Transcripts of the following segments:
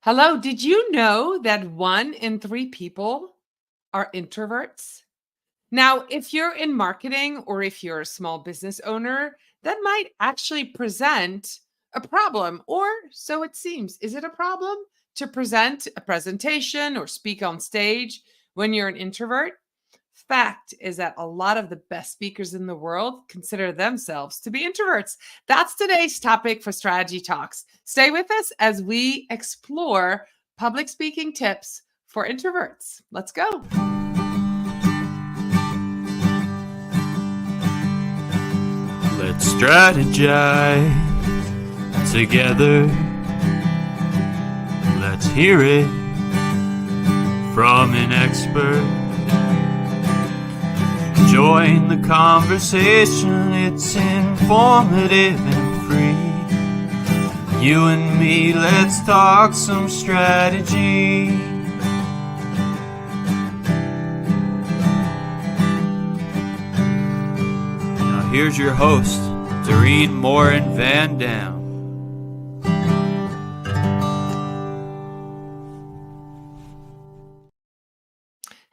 Hello, did you know that 1 in 3 people are introverts? Now, if you're in marketing or if you're a small business owner, that might actually present a problem, or so it seems. Is it a problem to present a presentation or speak on stage when you're an introvert? Fact is that a lot of the best speakers in the world consider themselves to be introverts. That's today's topic for Strategy Talks. Stay with us as we explore public speaking tips for introverts. Let's go. Let's strategize together. Let's hear it from an expert. Join the conversation, it's informative and free. You and me, let's talk some strategy. Now here's your host, Morin-van.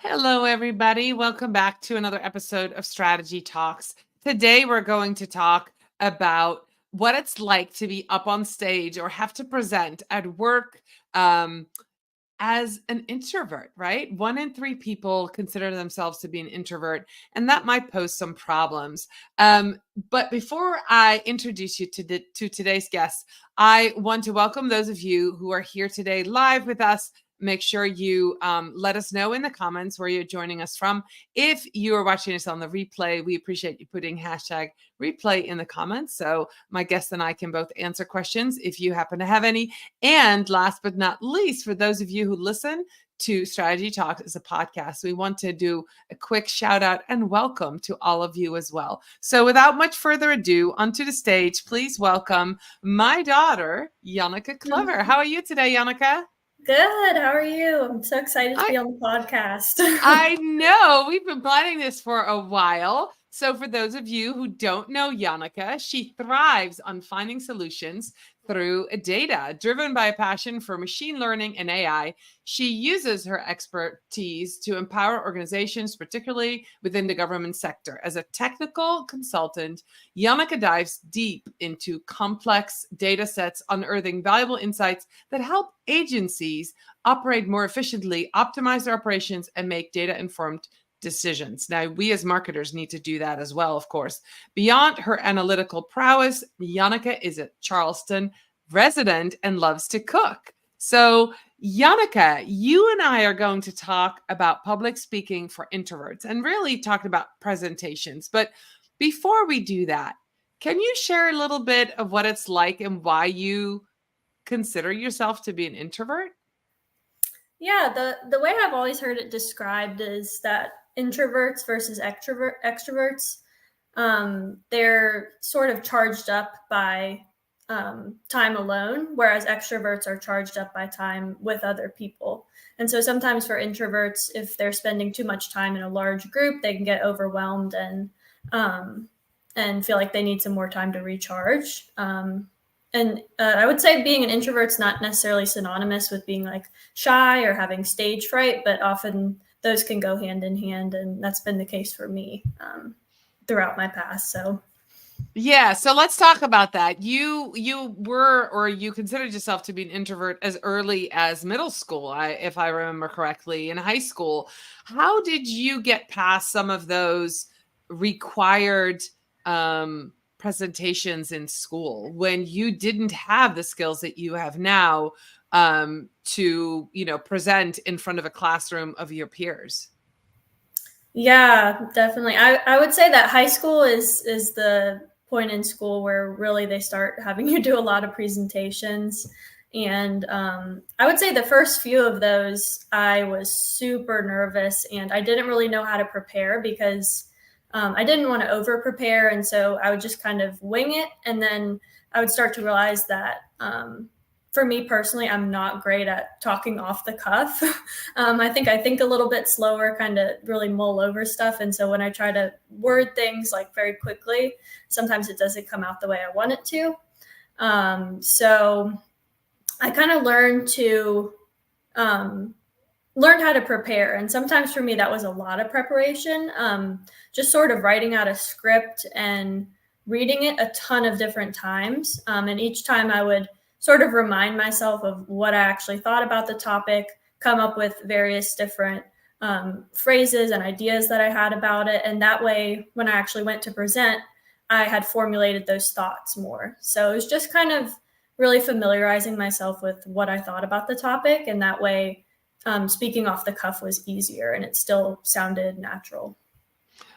Hello, everybody. Welcome back to another episode of Strategy Talks. Today, we're going to talk about what it's like to be up on stage or have to present at work as an introvert, right? 1 in 3 people consider themselves to be an introvert, and that might pose some problems. But before I introduce you to today's guest, I want to welcome those of you who are here today live with us. Make sure you let us know in the comments where you're joining us from. If you are watching us on the replay, we appreciate you putting hashtag replay in the comments so my guests and I can both answer questions if you happen to have any. And last but not least, for those of you who listen to Strategy Talk as a podcast, we want to do a quick shout out and welcome to all of you as well. So without much further ado, onto the stage, please welcome my daughter, Janneke Clever. How are you today, Janneke? Good. How are you? I'm so excited to be on the podcast. I know. We've been planning this for a while. So for those of you who don't know Janneke, she thrives on finding solutions through data. Driven by a passion for machine learning and AI, she uses her expertise to empower organizations, particularly within the government sector. As a technical consultant, Janneke dives deep into complex data sets, unearthing valuable insights that help agencies operate more efficiently, optimize their operations, and make data-informed decisions. Now, we as marketers need to do that as well, of course. Beyond her analytical prowess, Janneke is a Charleston resident and loves to cook. So, Janneke, you and I are going to talk about public speaking for introverts and really talk about presentations. But before we do that, can you share a little bit of what it's like and why you consider yourself to be an introvert? Yeah, the way I've always heard it described is that introverts versus extroverts, they're sort of charged up by time alone, whereas extroverts are charged up by time with other people. And so sometimes for introverts, if they're spending too much time in a large group, they can get overwhelmed and feel like they need some more time to recharge. And I would say being an introvert's not necessarily synonymous with being like shy or having stage fright, but often those can go hand in hand. And that's been the case for me throughout my past. So yeah, so let's talk about that. You were, or you considered yourself to be an introvert as early as middle school, if I remember correctly, in high school. How did you get past some of those required presentations in school when you didn't have the skills that you have now to, present in front of a classroom of your peers? Yeah, definitely. I would say that high school is the point in school where really they start having you do a lot of presentations. And I would say the first few of those, I was super nervous and I didn't really know how to prepare because I didn't want to over prepare. And so I would just kind of wing it. And then I would start to realize that for me personally, I'm not great at talking off the cuff. I think a little bit slower, kind of really mull over stuff. And so when I try to word things like very quickly, sometimes it doesn't come out the way I want it to. So I kind of um, learned how to prepare. And sometimes for me, that was a lot of preparation, just sort of writing out a script and reading it a ton of different times. And each time I would sort of remind myself of what I actually thought about the topic, come up with various different phrases and ideas that I had about it. And that way, when I actually went to present, I had formulated those thoughts more. So it was just kind of really familiarizing myself with what I thought about the topic. And that way, speaking off the cuff was easier and it still sounded natural.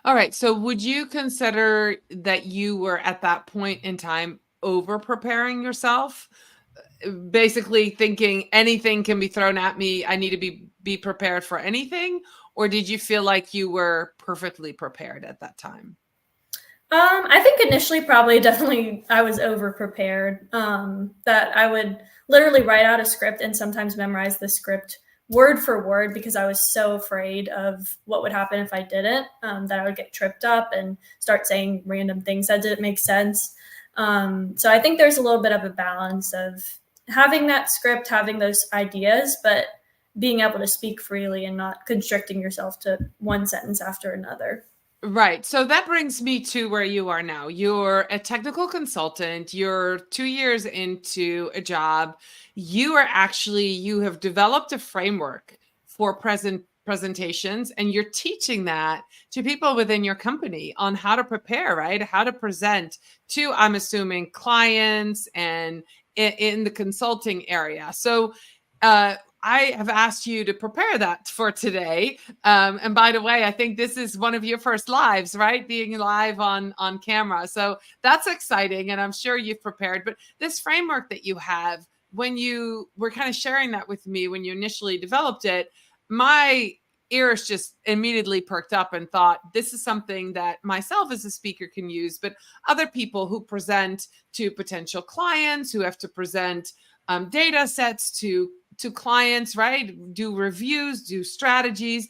All right. So would you consider that you were at that point in time over preparing yourself? Basically thinking anything can be thrown at me. I need to be prepared for anything. Or did you feel like you were perfectly prepared at that time? I think initially, probably definitely, I was over prepared. That I would literally write out a script and sometimes memorize the script word for word because I was so afraid of what would happen if I didn't, that I would get tripped up and start saying random things that didn't make sense. So I think there's a little bit of a balance of having that script, having those ideas, but being able to speak freely and not constricting yourself to one sentence after another. Right. So that brings me to where you are now. You're a technical consultant. You're 2 years into a job. You have developed a framework for presentations, and you're teaching that to people within your company on how to prepare, right? How to present to, I'm assuming, clients and in the consulting area. So, I have asked you to prepare that for today. And by the way, I think this is one of your first lives, right? Being live on camera. So that's exciting. And I'm sure you've prepared. But this framework that you have, when you were kind of sharing that with me, when you initially developed it, my ears just immediately perked up and thought, this is something that myself as a speaker can use, but other people who present to potential clients, who have to present data sets to clients, right? Do reviews, do strategies.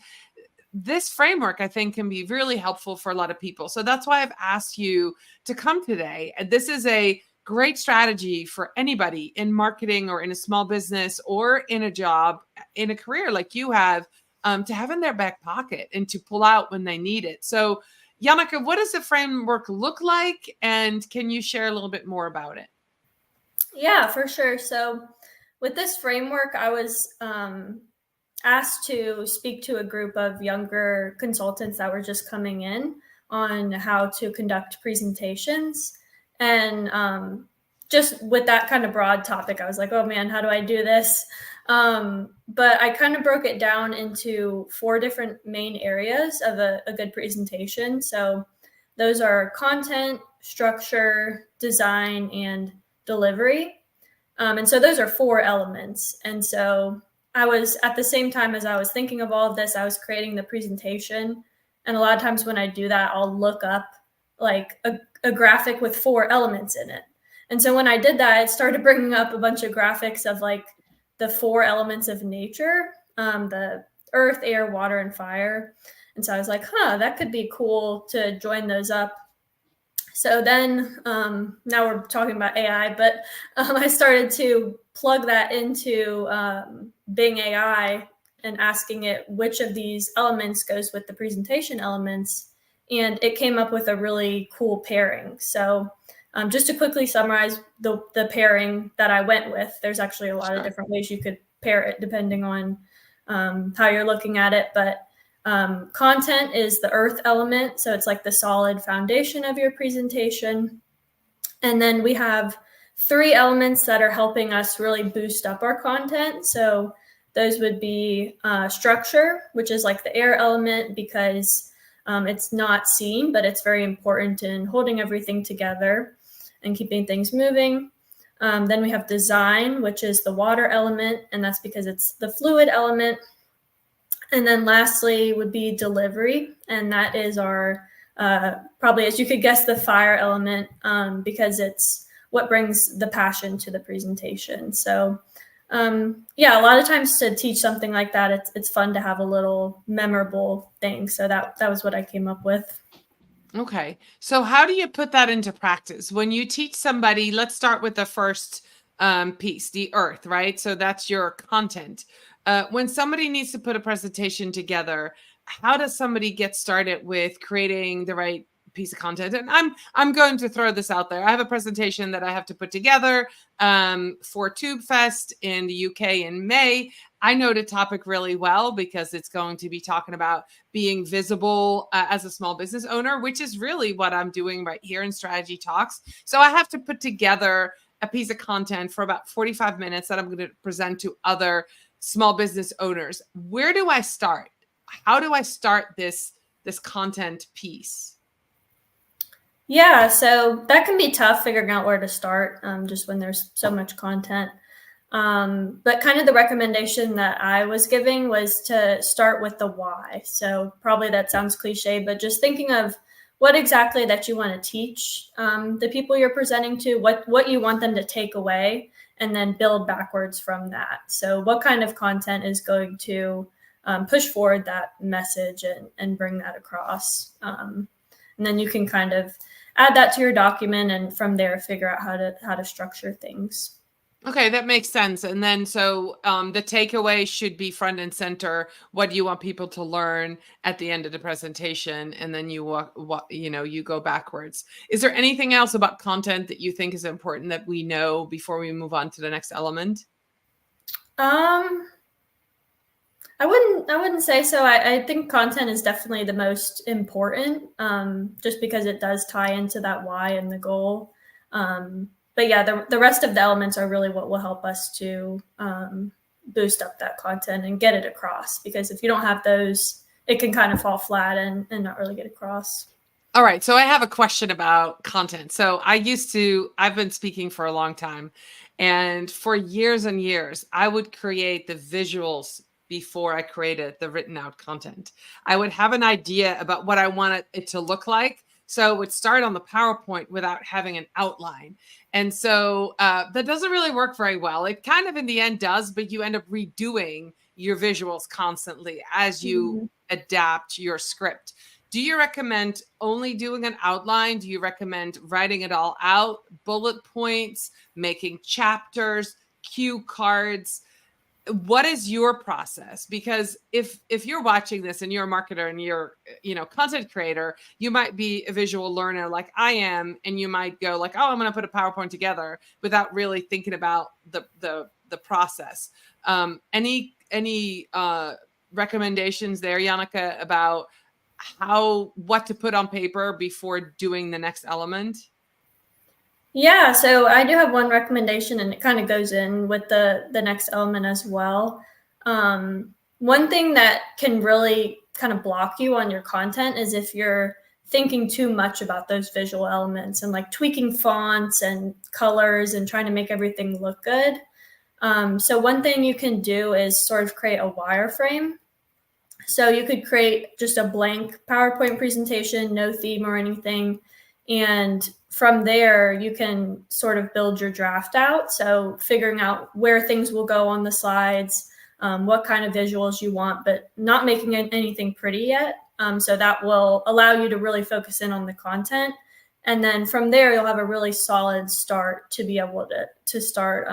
This framework, I think, can be really helpful for a lot of people. So that's why I've asked you to come today. And this is a great strategy for anybody in marketing or in a small business or in a job, in a career like you have, to have in their back pocket and to pull out when they need it. So, Janneke, what does the framework look like? And can you share a little bit more about it? Yeah, for sure. So, with this framework, I was asked to speak to a group of younger consultants that were just coming in on how to conduct presentations. And just with that kind of broad topic, I was like, oh man, how do I do this? But I kind of broke it down into 4 different main areas of a good presentation. So those are content, structure, design, and delivery. And so those are 4 elements. And so I was, at the same time as I was thinking of all of this, I was creating the presentation. And a lot of times when I do that, I'll look up like a graphic with 4 elements in it. And so when I did that, it started bringing up a bunch of graphics of like the 4 elements of nature, the earth, air, water, and fire. And so I was like, that could be cool to join those up. So then now we're talking about AI, but I started to plug that into Bing AI and asking it which of these elements goes with the presentation elements. And it came up with a really cool pairing. So just to quickly summarize the pairing that I went with, there's actually a lot of different ways you could pair it depending on how you're looking at it. But content is the earth element. So it's like the solid foundation of your presentation. And then we have 3 elements that are helping us really boost up our content. So those would be structure, which is like the air element because it's not seen, but it's very important in holding everything together and keeping things moving. Then we have design, which is the water element, and that's because it's the fluid element. And then lastly would be delivery. And that is our, probably as you could guess, the fire element because it's what brings the passion to the presentation. So yeah, a lot of times to teach something like that, it's fun to have a little memorable thing. So that was what I came up with. Okay. So how do you put that into practice? When you teach somebody, let's start with the first piece, the earth, right? So that's your content. When somebody needs to put a presentation together, how does somebody get started with creating the right piece of content? And I'm going to throw this out there. I have a presentation that I have to put together for Tube Fest in the UK in May. I know the topic really well because it's going to be talking about being visible as a small business owner, which is really what I'm doing right here in Strategy Talks. So I have to put together a piece of content for about 45 minutes that I'm going to present to other small business owners. Where do I start? How do I start this content piece? Yeah, so that can be tough figuring out where to start, just when there's so much content. But kind of the recommendation that I was giving was to start with the why. So probably that sounds cliche, but just thinking of what exactly that you want to teach the people you're presenting to, what you want them to take away, and then build backwards from that. So what kind of content is going to push forward that message and bring that across. And then you can kind of add that to your document, and from there figure out how to structure things. Okay, that makes sense. And then so the takeaway should be front and center. What do you want people to learn at the end of the presentation? And then you you go backwards. Is there anything else about content that you think is important that we know before we move on to the next element? I wouldn't say so. I think content is definitely the most important, just because it does tie into that why and the goal. But yeah, the rest of the elements are really what will help us to boost up that content and get it across. Because if you don't have those, it can kind of fall flat and not really get across. All right. So I have a question about content. So I've been speaking for a long time, and for years and years, I would create the visuals before I created the written out content. I would have an idea about what I wanted it to look like. So it would start on the PowerPoint without having an outline. And so that doesn't really work very well. It kind of in the end does, but you end up redoing your visuals constantly as you adapt your script. Do you recommend only doing an outline? Do you recommend writing it all out, bullet points, making chapters, cue cards? What is your process? Because if you're watching this and you're a marketer and you're content creator, you might be a visual learner like I am, and you might go like, oh, I'm going to put a PowerPoint together without really thinking about the process. Any recommendations there, Janneke, about what to put on paper before doing the next element? Yeah, so I do have one recommendation, and it kind of goes in with the next element as well. One thing that can really kind of block you on your content is if you're thinking too much about those visual elements and like tweaking fonts and colors and trying to make everything look good. So one thing you can do is sort of create a wireframe. So you could create just a blank PowerPoint presentation, no theme or anything. And from there, you can sort of build your draft out. So figuring out where things will go on the slides, what kind of visuals you want, but not making anything pretty yet. So that will allow you to really focus in on the content. And then from there, you'll have a really solid start to be able to start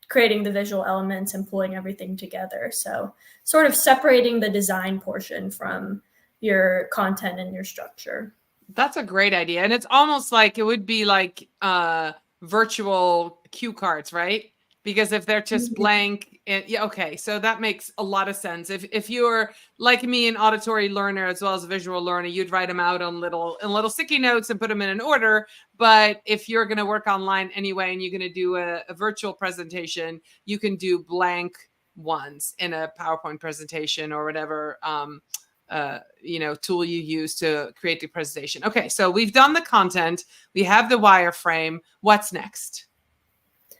creating the visual elements and pulling everything together. So sort of separating the design portion from your content and your structure. That's a great idea. And it's almost like it would be like virtual cue cards, right? Because if they're just blank, okay, so that makes a lot of sense. If you're like me, an auditory learner as well as a visual learner, you'd write them out on little sticky notes and put them in an order. But if you're going to work online anyway and you're going to do a virtual presentation, you can do blank ones in a PowerPoint presentation or whatever tool you use to create the presentation. Okay, so we've done the content, we have the wireframe. What's next?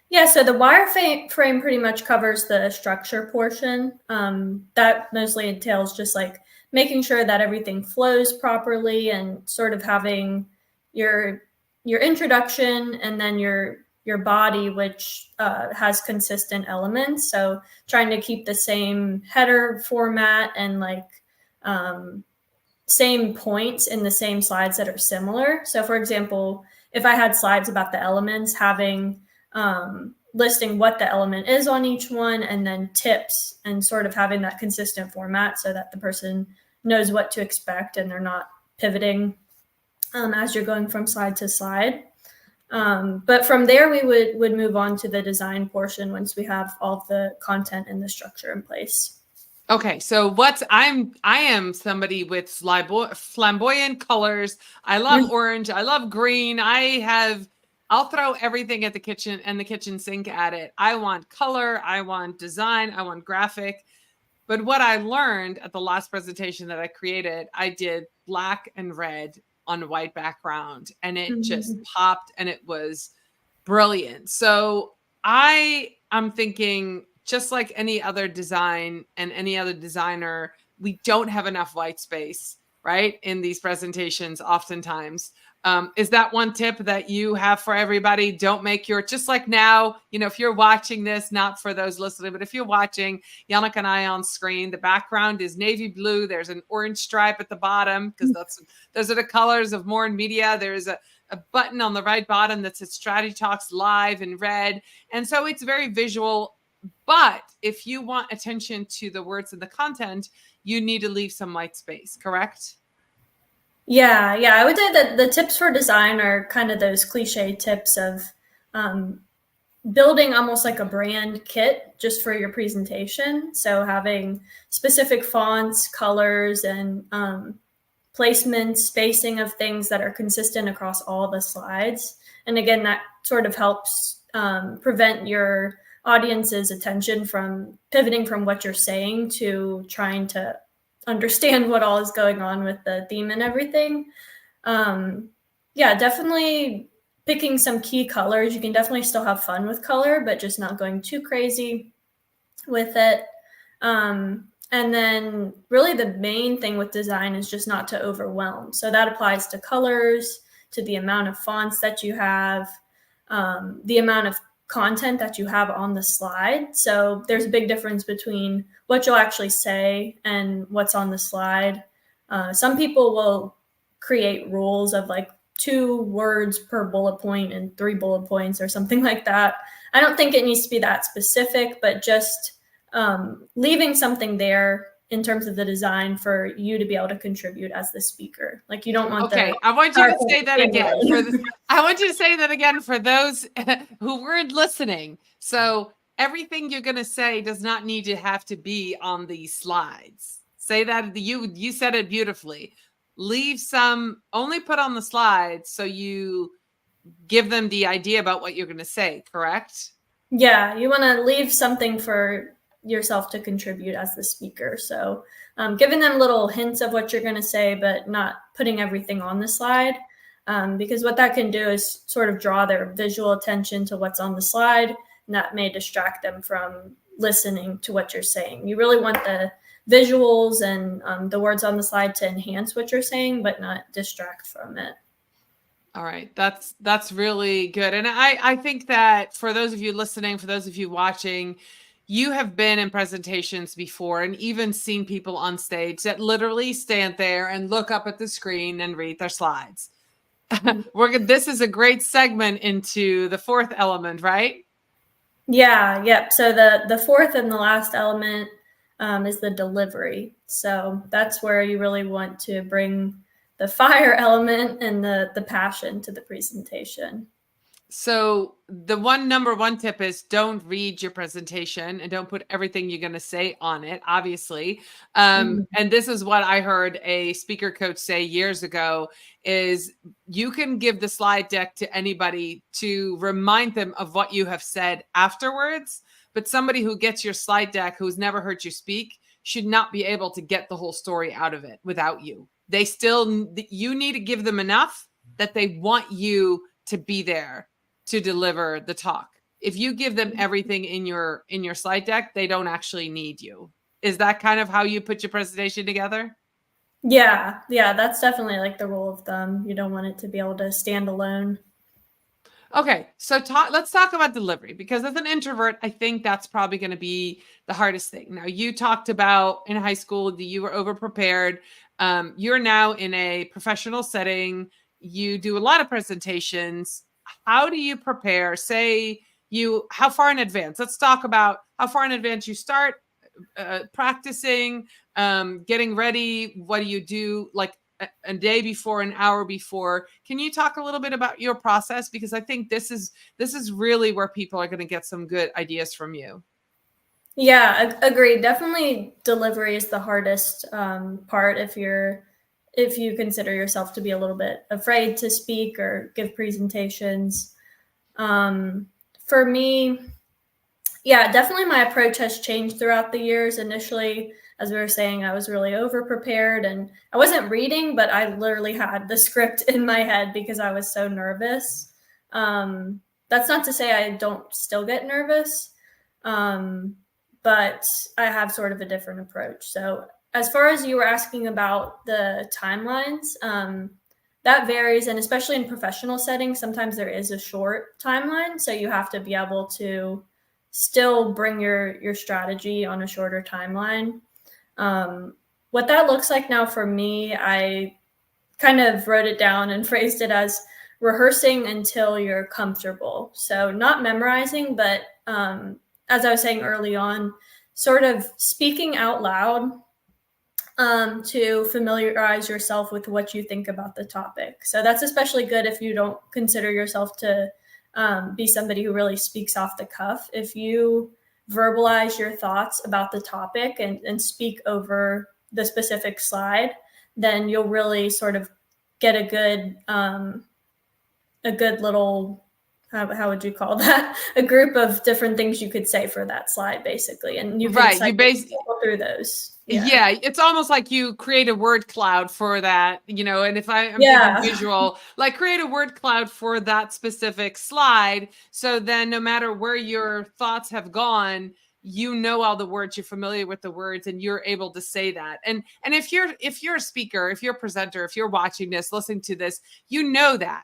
Yeah, so the wireframe pretty much covers the structure portion. That mostly entails just like making sure that everything flows properly and sort of having your introduction and then your body, which has consistent elements. So trying to keep the same header format and like same points in the same slides that are similar. So for example, if I had slides about the elements, having listing what the element is on each one, and then tips, and sort of having that consistent format so that the person knows what to expect and they're not pivoting as you're going from slide to slide. But from there, we would move on to the design portion once we have all of the content and the structure in place. Okay, so I am somebody with flamboyant colors. I love orange. I love green. I'll throw everything at the kitchen and the kitchen sink at it. I want color. I want design. I want graphic. But what I learned at the last presentation that I created, I did black and red on a white background, and it just popped, and it was brilliant. So I'm thinking, just like any other design and any other designer, we don't have enough white space, right, in these presentations oftentimes. Is that one tip that you have for everybody? Don't make just like now, if you're watching this, not for those listening, but if you're watching Janneke and I on screen, the background is navy blue. There's an orange stripe at the bottom because those are the colors of Morin Media. There's a button on the right bottom that says Strategy Talks Live in red. And so it's very visual. But if you want attention to the words and the content, you need to leave some white space, correct? Yeah. I would say that the tips for design are kind of those cliche tips of building almost like a brand kit just for your presentation. So having specific fonts, colors, and placement, spacing of things that are consistent across all the slides. And again, that sort of helps prevent your audience's attention from pivoting from what you're saying to trying to understand what all is going on with the theme and everything. Definitely picking some key colors. You can definitely still have fun with color, but just not going too crazy with it. And then really the main thing with design is just not to overwhelm. So that applies to colors, to the amount of fonts that you have, the amount of content that you have on the slide. So there's a big difference between what you'll actually say and what's on the slide. Some people will create rules of like 2 words per bullet point and 3 bullet points or something like that. I don't think it needs to be that specific, but just leaving something there in terms of the design for you to be able to contribute as the speaker. Like you don't want I want you to say that again. I want you to say that again for those who weren't listening. So everything you're going to say does not need to have to be on these slides. Say that you said it beautifully. Leave some, only put on the slides so you give them the idea about what you're going to say, correct? Yeah, you want to leave something for yourself to contribute as the speaker. So giving them little hints of what you're going to say, but not putting everything on the slide, because what that can do is sort of draw their visual attention to what's on the slide, and that may distract them from listening to what you're saying. You really want the visuals and the words on the slide to enhance what you're saying, but not distract from it. All right. That's really good. And I think that for those of you listening, for those of you watching, you have been in presentations before and even seen people on stage that literally stand there and look up at the screen and read their slides. This is a great segment into the 4th element, right? Yeah. Yep. So the 4th and the last element is the delivery. So that's where you really want to bring the fire element and the passion to the presentation. So the number one tip is don't read your presentation and don't put everything you're going to say on it, obviously. And this is what I heard a speaker coach say years ago is you can give the slide deck to anybody to remind them of what you have said afterwards. But somebody who gets your slide deck, who's never heard you speak, should not be able to get the whole story out of it without you. You need to give them enough that they want you to be there to deliver the talk. If you give them everything in your slide deck, they don't actually need you. Is that kind of how you put your presentation together? Yeah, that's definitely like the rule of thumb. You don't want it to be able to stand alone. Okay, so let's talk about delivery, because as an introvert, I think that's probably going to be the hardest thing. Now, you talked about in high school that you were overprepared. You're now in a professional setting. You do a lot of presentations. How do you prepare? Say how far in advance? Let's talk about how far in advance you start practicing, getting ready. What do you do like a day before, an hour before? Can you talk a little bit about your process? Because I think this is really where people are going to get some good ideas from you. Yeah, agreed. Definitely delivery is the hardest part if you consider yourself to be a little bit afraid to speak or give presentations. For me, yeah, definitely my approach has changed throughout the years. Initially, as we were saying, I was really over prepared and I wasn't reading, but I literally had the script in my head because I was so nervous. That's not to say I don't still get nervous. But I have sort of a different approach. So as far as you were asking about the timelines, that varies. And especially in professional settings, sometimes there is a short timeline. So you have to be able to still bring your strategy on a shorter timeline. What that looks like now for me, I kind of wrote it down and phrased it as rehearsing until you're comfortable. So not memorizing, but as I was saying early on, sort of speaking out loud to familiarize yourself with what you think about the topic. So that's especially good if you don't consider yourself to be somebody who really speaks off the cuff. If you verbalize your thoughts about the topic and speak over the specific slide, then you'll really sort of get a good little, how would you call that? A group of different things you could say for that slide, basically. And you can cycle through those. Yeah, it's almost like you create a word cloud for that, and if I'm thinking visual, like create a word cloud for that specific slide. So then no matter where your thoughts have gone, all the words, you're familiar with the words, and you're able to say that. And if you're a speaker, if you're a presenter, if you're watching this, listening to this, you know that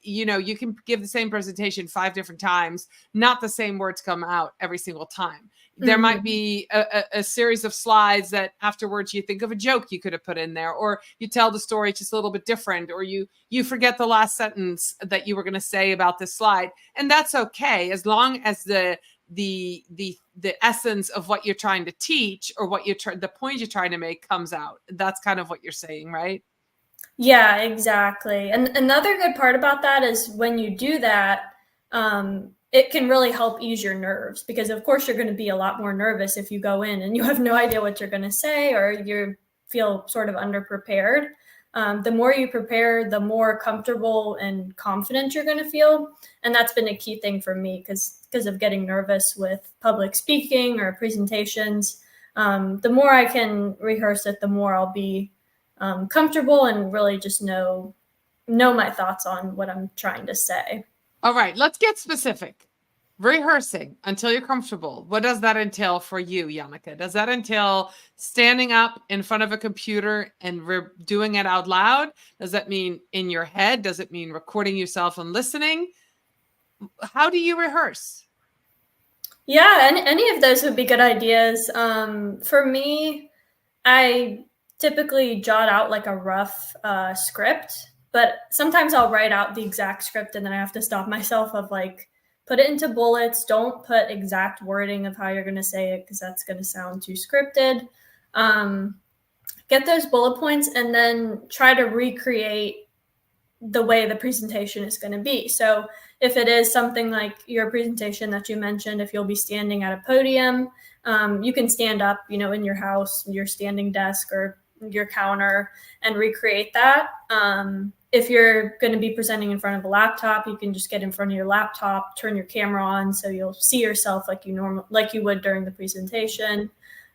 you can give the same presentation 5 different times, not the same words come out every single time. There might be a series of slides that afterwards you think of a joke you could have put in there, or you tell the story just a little bit different, or you forget the last sentence that you were going to say about this slide. And that's okay, as long as the essence of what you're trying to teach or the point you're trying to make comes out. That's kind of what you're saying, right? Yeah, exactly. And another good part about that is when you do that, it can really help ease your nerves, because of course you're going to be a lot more nervous if you go in and you have no idea what you're going to say, or you feel sort of underprepared. The more you prepare, the more comfortable and confident you're going to feel. And that's been a key thing for me because of getting nervous with public speaking or presentations. The more I can rehearse it, the more I'll be comfortable and really just know my thoughts on what I'm trying to say. All right, let's get specific. Rehearsing until you're comfortable. What does that entail for you, Janneke? Does that entail standing up in front of a computer and doing it out loud? Does that mean in your head? Does it mean recording yourself and listening? How do you rehearse? Yeah, and any of those would be good ideas. For me, I typically jot out like a rough script, but sometimes I'll write out the exact script and then I have to stop myself of like, put it into bullets. Don't put exact wording of how you're going to say it, because that's going to sound too scripted. Get those bullet points and then try to recreate the way the presentation is going to be. So if it is something like your presentation that you mentioned, if you'll be standing at a podium, you can stand up, in your house, your standing desk or your counter, and recreate that. If you're going to be presenting in front of a laptop, you can just get in front of your laptop, turn your camera on so you'll see yourself like you would during the presentation,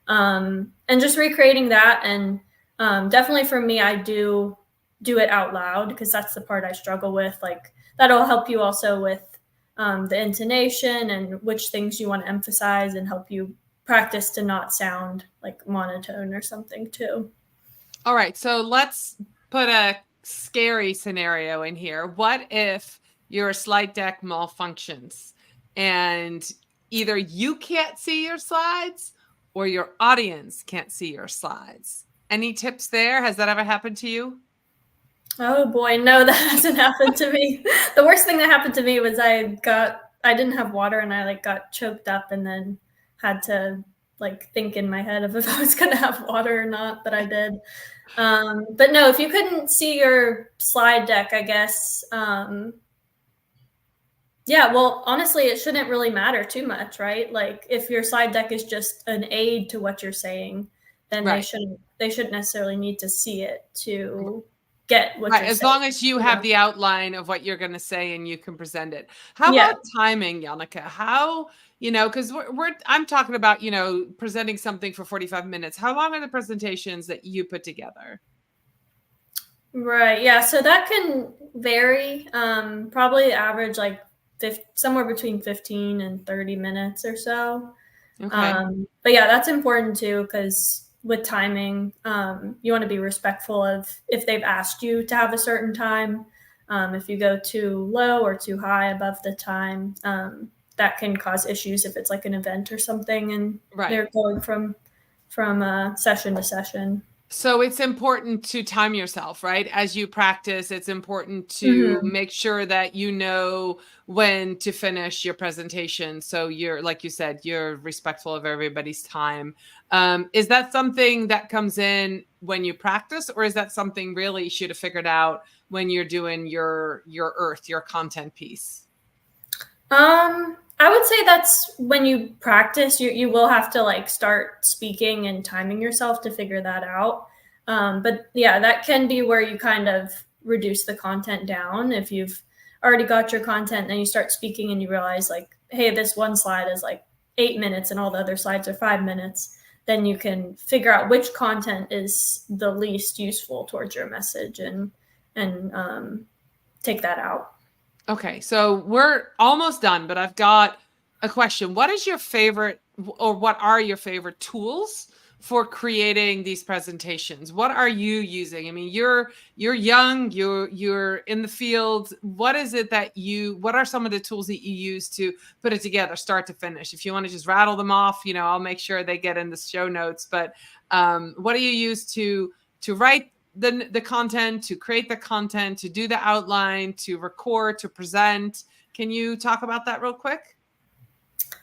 and just recreating that. And definitely for me, I do it out loud because that's the part I struggle with. Like that'll help you also with the intonation and which things you want to emphasize, and help you practice to not sound like monotone or something too. All right, so let's put a scary scenario in here. What if your slide deck malfunctions and either you can't see your slides or your audience can't see your slides? Any tips there? Has that ever happened to you? Oh boy, no, that hasn't happened to me. The worst thing that happened to me was I I didn't have water and I like got choked up and then had to like think in my head of if I was going to have water or not, but I did. But no, if you couldn't see your slide deck, I guess, yeah, well, honestly, it shouldn't really matter too much, right? Like if your slide deck is just an aid to what you're saying, then Right. they shouldn't necessarily need to see it to get what Right, you're as saying. long as you have the outline of what you're gonna say and you can present it. How Yeah. about timing, Janneke? How, because I'm talking about, presenting something for 45 minutes. How long are the presentations that you put together? Right. Yeah. So that can vary. Probably average like somewhere between 15 and 30 minutes or so. Okay. But yeah, that's important too, because with timing, you want to be respectful of if they've asked you to have a certain time. If you go too low or too high above the time, that can cause issues if it's like an event or something and Right. they're going from session to session. So it's important to time yourself, right? As you practice, it's important to Mm-hmm. make sure that you know when to finish your presentation. So you're, like you said, you're respectful of everybody's time. Is that something that comes in when you practice, or is that something really you should have figured out when you're doing your content piece? I would say that's when you practice, you will have to like start speaking and timing yourself to figure that out. But yeah, that can be where you kind of reduce the content down. If you've already got your content, then you start speaking and you realize like, hey, this one slide is like 8 minutes and all the other slides are 5 minutes. Then you can figure out which content is the least useful towards your message and take that out. Okay, so we're almost done, but I've got a question. What is your favorite, or what are your favorite tools for creating these presentations? What are you using? I mean, you're young, you're in the field. What is it that what are some of the tools that you use to put it together, start to finish? If you want to just rattle them off, I'll make sure they get in the show notes. But what do you use to write the content, to create the content, to do the outline, to record, to present? Can you talk about that real quick?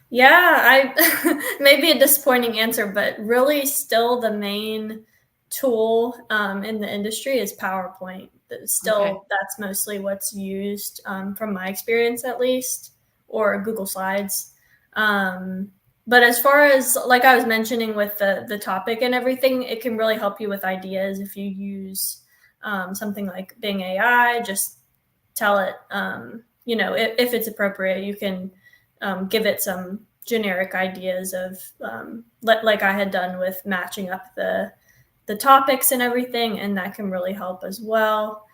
Yeah, I maybe a disappointing answer, but really still the main tool in the industry is PowerPoint. Okay. Still, that's mostly what's used from my experience, at least, or Google Slides. But as far as like I was mentioning with the topic and everything, it can really help you with ideas if you use something like Bing AI. Just tell it, if it's appropriate, you can give it some generic ideas of like I had done with matching up the topics and everything, and that can really help as well.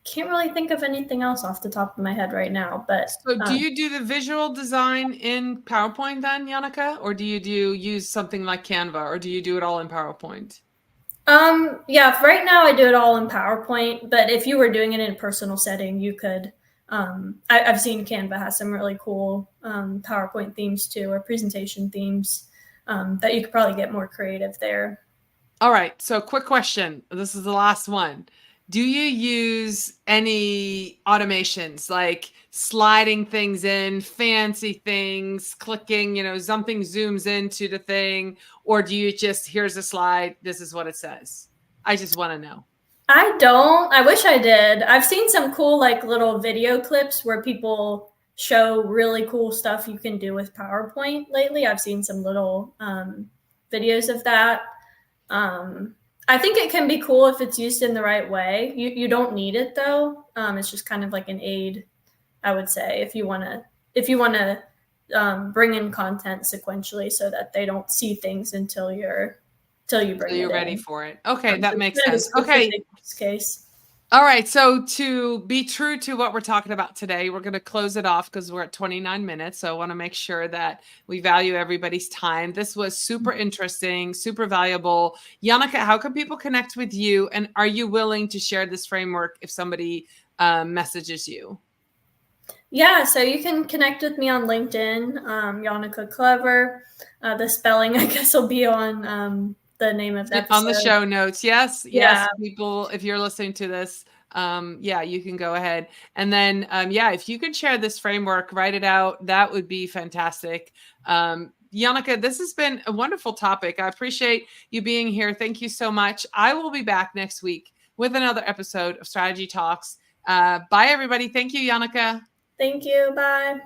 Can't really think of anything else off the top of my head right now, but So do you do the visual design in PowerPoint then, Janneke? Or do you use something like Canva, or do you do it all in PowerPoint? yeah, right now I do it all in PowerPoint, but if you were doing it in a personal setting, you could. I've seen Canva has some really cool PowerPoint themes too, or presentation themes that you could probably get more creative there. All right. So quick question. This is the last one. Do you use any automations like sliding things in, fancy things, clicking, something zooms into the thing, or do you just, here's a slide, this is what it says? I just want to know. I don't. I wish I did. I've seen some cool like little video clips where people show really cool stuff you can do with PowerPoint lately. I've seen some little videos of that. I think it can be cool if it's used in the right way. You don't need it though. It's just kind of like an aid, I would say, if you want to bring in content sequentially so that they don't see things until you bring You're it ready in. for it. Okay, that So makes kind of a sense. Okay. specific use case. All right. So to be true to what we're talking about today, we're going to close it off because we're at 29 minutes. So I want to make sure that we value everybody's time. This was super interesting, super valuable. Janneke, how can people connect with you? And are you willing to share this framework if somebody messages you? Yeah, so you can connect with me on LinkedIn, Janneke Clever. The spelling, I guess, will be on the name of the episode. On the show notes. Yes. Yeah. Yes. People, if you're listening to this, yeah, you can go ahead. And then, yeah, if you could share this framework, write it out, that would be fantastic. Janneke, this has been a wonderful topic. I appreciate you being here. Thank you so much. I will be back next week with another episode of Strategy Talks. Bye, everybody. Thank you, Janneke. Thank you. Bye.